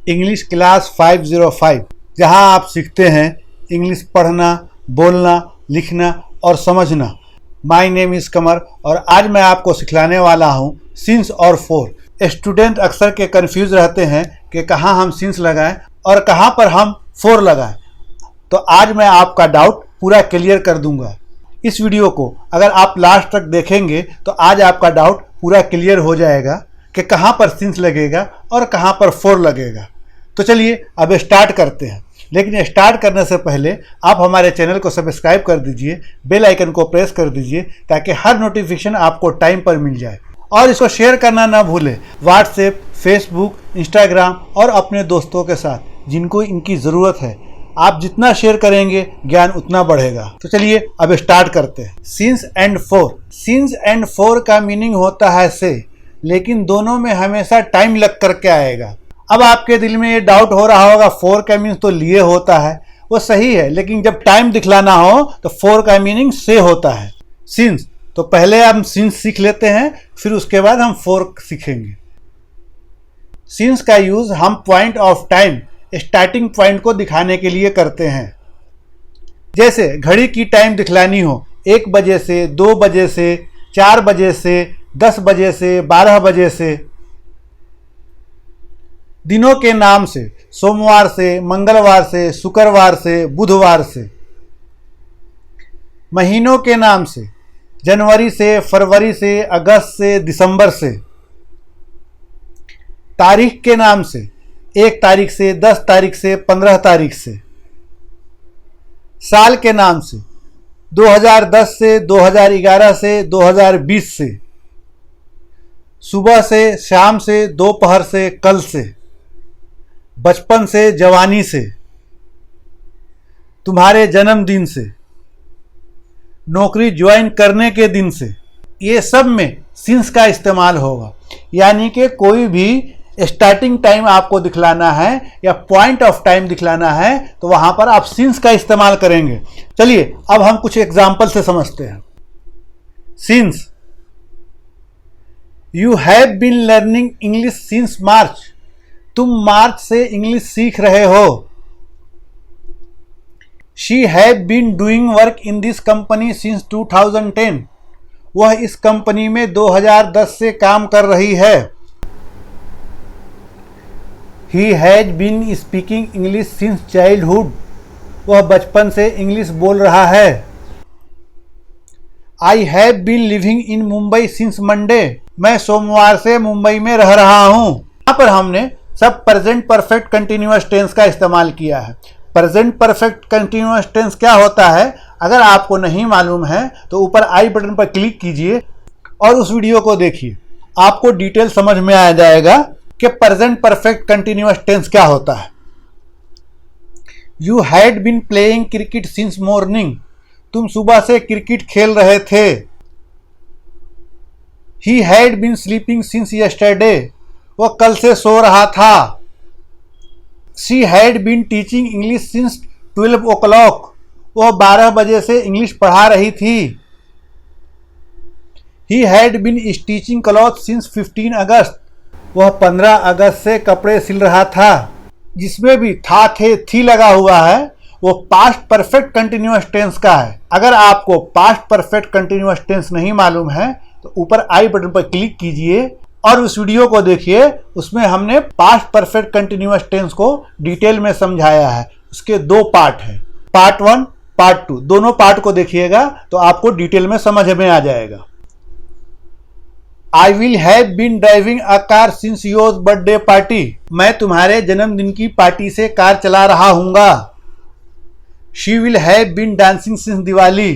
English class 505, जहां आप सीखते हैं इंग्लिश पढ़ना, बोलना, लिखना और समझना। माय नेम इज़ कमर और आज मैं आपको सिखलाने वाला हूं सिंस और फोर। स्टूडेंट अक्सर के कंफ्यूज रहते हैं कि कहां हम सिंस लगाएं और कहां पर हम फोर लगाएं, तो आज मैं आपका डाउट पूरा क्लियर कर दूंगा। इस वीडियो को अगर आप लास्ट तक देखेंगे तो आज आपका डाउट पूरा क्लियर हो जाएगा कि कहां पर सिंस लगेगा और कहां पर फोर लगेगा। तो चलिए अब स्टार्ट करते हैं, लेकिन स्टार्ट करने से पहले आप हमारे चैनल को सब्सक्राइब कर दीजिए, बेल आइकन को प्रेस कर दीजिए ताकि हर नोटिफिकेशन आपको टाइम पर मिल जाए। और इसको शेयर करना ना भूलें व्हाट्सएप, फेसबुक, इंस्टाग्राम और अपने दोस्तों के साथ जिनको इनकी ज़रूरत है। आप जितना शेयर करेंगे ज्ञान उतना बढ़ेगा। तो चलिए अब स्टार्ट करते हैं। Since and four. Since and four का मीनिंग होता है से, लेकिन दोनों में हमेशा टाइम लग करके आएगा। अब आपके दिल में ये डाउट हो रहा होगा फोर का मीनिंग तो लिए होता है, वो सही है, लेकिन जब टाइम दिखलाना हो तो फोर का मीनिंग से होता है। सिंस, तो पहले हम सिंस सीख लेते हैं, फिर उसके बाद हम फोर सीखेंगे। सिंस का यूज हम point of time, starting point को दिखाने के लिए करते हैं। जैसे घड़ी की टाइम दिखलानी हो 1 बजे से, 2 बजे से, 4 बजे से, 10 बजे से, 12 बजे से। दिनों के नाम से सोमवार से, मंगलवार से, शुक्रवार से, बुधवार से। महीनों के नाम से जनवरी से, फरवरी से, अगस्त से, दिसंबर से। तारीख के नाम से 1 तारीख से, 10 तारीख से, 15 तारीख से। साल के नाम से 2010 से, 2011 से, 2020 से। सुबह से, शाम से, दोपहर से, कल से। बचपन से, जवानी से। तुम्हारे जन्मदिन से। नौकरी ज्वाइन करने के दिन से। ये सब में सिंस का इस्तेमाल होगा, यानी कि कोई भी स्टार्टिंग टाइम आपको दिखलाना है या पॉइंट ऑफ टाइम दिखलाना है तो वहां पर आप सिंस का इस्तेमाल करेंगे। चलिए अब हम कुछ एग्जाम्पल से समझते हैं। Since, you have been learning English since March. तुम मार्च से इंग्लिश सीख रहे हो। She have been doing work in this company since 2010। वह इस कंपनी में 2010 से काम कर रही है। He has been speaking English since childhood. वह बचपन से इंग्लिश बोल रहा है। I have been living in Mumbai since Monday. मैं सोमवार से मुंबई में रह रहा हूँ। यहाँ पर हमने सब प्रेजेंट परफेक्ट कंटिन्यूअस टेंस का इस्तेमाल किया है। प्रेजेंट परफेक्ट कंटिन्यूअस टेंस क्या होता है, अगर आपको नहीं मालूम है तो ऊपर आई बटन पर क्लिक कीजिए और उस वीडियो को देखिए, आपको डिटेल समझ में आ जाएगा कि प्रेजेंट परफेक्ट कंटिन्यूअस टेंस क्या होता है। You had been playing cricket since morning. तुम सुबह से क्रिकेट खेल रहे थे। He had been sleeping since yesterday. वह कल से सो रहा था। She had been teaching English since 12 o'clock। वह 12 बजे से इंग्लिश पढ़ा रही थी। He had been stitching cloth since 15 August. वह 15 अगस्त से कपड़े सिल रहा था। जिसमें भी था, थे, थी लगा हुआ है वो पास्ट परफेक्ट कंटिन्यूअस टेंस का है। अगर आपको पास्ट परफेक्ट कंटिन्यूअस टेंस नहीं मालूम है तो ऊपर आई बटन पर क्लिक कीजिए और उस वीडियो को देखिए, उसमें हमने पास्ट परफेक्ट कंटिन्यूअस टेंस को डिटेल में समझाया है। उसके 2 पार्ट हैं, पार्ट 1, पार्ट 2। दोनों पार्ट को देखिएगा तो आपको डिटेल में समझ में आ जाएगा। I will have been driving a car since your birthday party. मैं तुम्हारे जन्मदिन की पार्टी से कार चला रहा हूँगा। She will have been dancing since Diwali.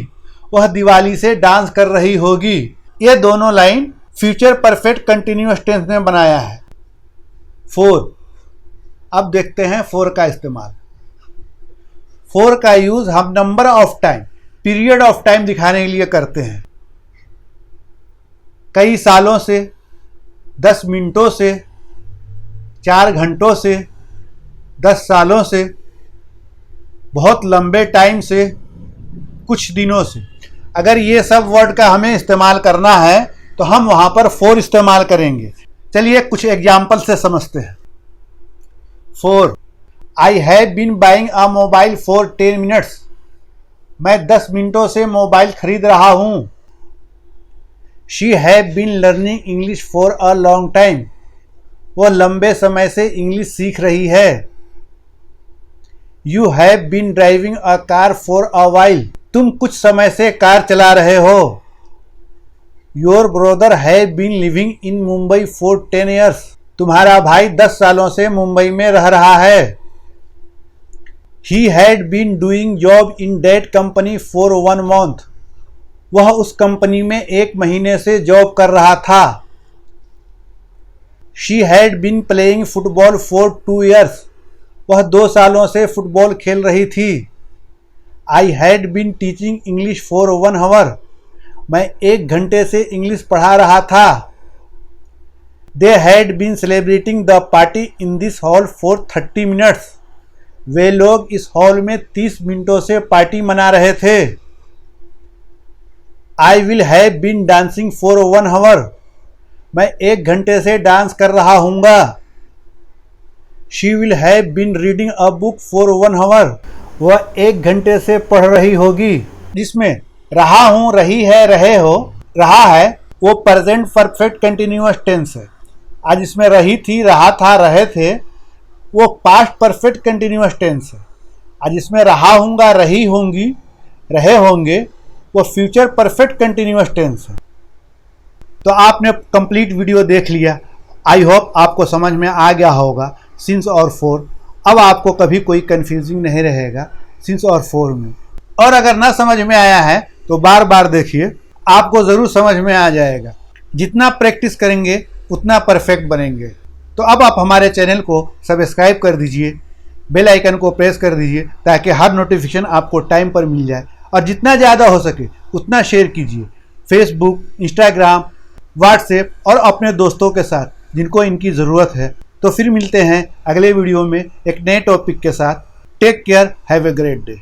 वह दिवाली से डांस कर रही होगी। ये दोनों line future perfect continuous tense में बनाया है। 4, अब देखते हैं 4 का इस्तेमाल। 4 का यूज हम number of time, period of time दिखाने के लिए करते हैं। कई सालों से, 10 मिनटों से, 4 घंटों से, 10 सालों से, बहुत लंबे टाइम से, कुछ दिनों से। अगर ये सब वर्ड का हमें इस्तेमाल करना है तो हम वहाँ पर फोर इस्तेमाल करेंगे। चलिए कुछ एग्जाम्पल से समझते हैं। 4. I have been buying a mobile for 10 minutes. मैं 10 मिनटों से मोबाइल खरीद रहा हूँ. She have been learning English for a long time. वो लंबे समय से इंग्लिश सीख रही है. You have been driving a car for a while. तुम कुछ समय से कार चला रहे हो. Your brother have been living in Mumbai for 10 years. तुम्हारा भाई 10 सालों से मुंबई में रह रहा है. He had been doing job in that company for 1 month. वह उस कंपनी में 1 महीने से जॉब कर रहा था. She had been playing football for 2 years. वह 2 सालों से फुटबॉल खेल रही थी. I had been teaching English for 1 hour. मैं 1 घंटे से इंग्लिश पढ़ा रहा था. They had been celebrating the party in this hall for 30 minutes. वे लोग इस हॉल में 30 मिनटों से पार्टी मना रहे थे. I will have been dancing for 1 hour. मैं 1 घंटे से डांस कर रहा हूँगा. She will have been reading a book for 1 hour. वह 1 घंटे से पढ़ रही होगी. जिसमें रहा हूँ, रही है, रहे हो, रहा है वो प्रेजेंट परफेक्ट कंटिन्यूअस टेंस है. आज इसमें रही थी, रहा था, रहे थे वो पास्ट परफेक्ट कंटिन्यूअस टेंस है. आज इसमें रहा हूँगा, रही होंगी, रहे होंगे वो फ्यूचर परफेक्ट कंटिन्यूअस टेंस है. तो आपने कंप्लीट वीडियो देख लिया. आई होप आपको समझ में आ गया होगा सिंस और फॉर. अब आपको कभी कोई कंफ्यूजिंग नहीं रहेगा सिंस और फॉर में. और अगर ना समझ में आया है तो बार बार देखिए, आपको ज़रूर समझ में आ जाएगा. जितना प्रैक्टिस करेंगे उतना परफेक्ट बनेंगे. तो अब आप हमारे चैनल को सब्सक्राइब कर दीजिए, बेल आइकन को प्रेस कर दीजिए ताकि हर नोटिफिकेशन आपको टाइम पर मिल जाए. और जितना ज़्यादा हो सके उतना शेयर कीजिए फेसबुक, इंस्टाग्राम, व्हाट्सएप और अपने दोस्तों के साथ जिनको इनकी ज़रूरत है. तो फिर मिलते हैं अगले वीडियो में एक नए टॉपिक के साथ. Take care, have a great day.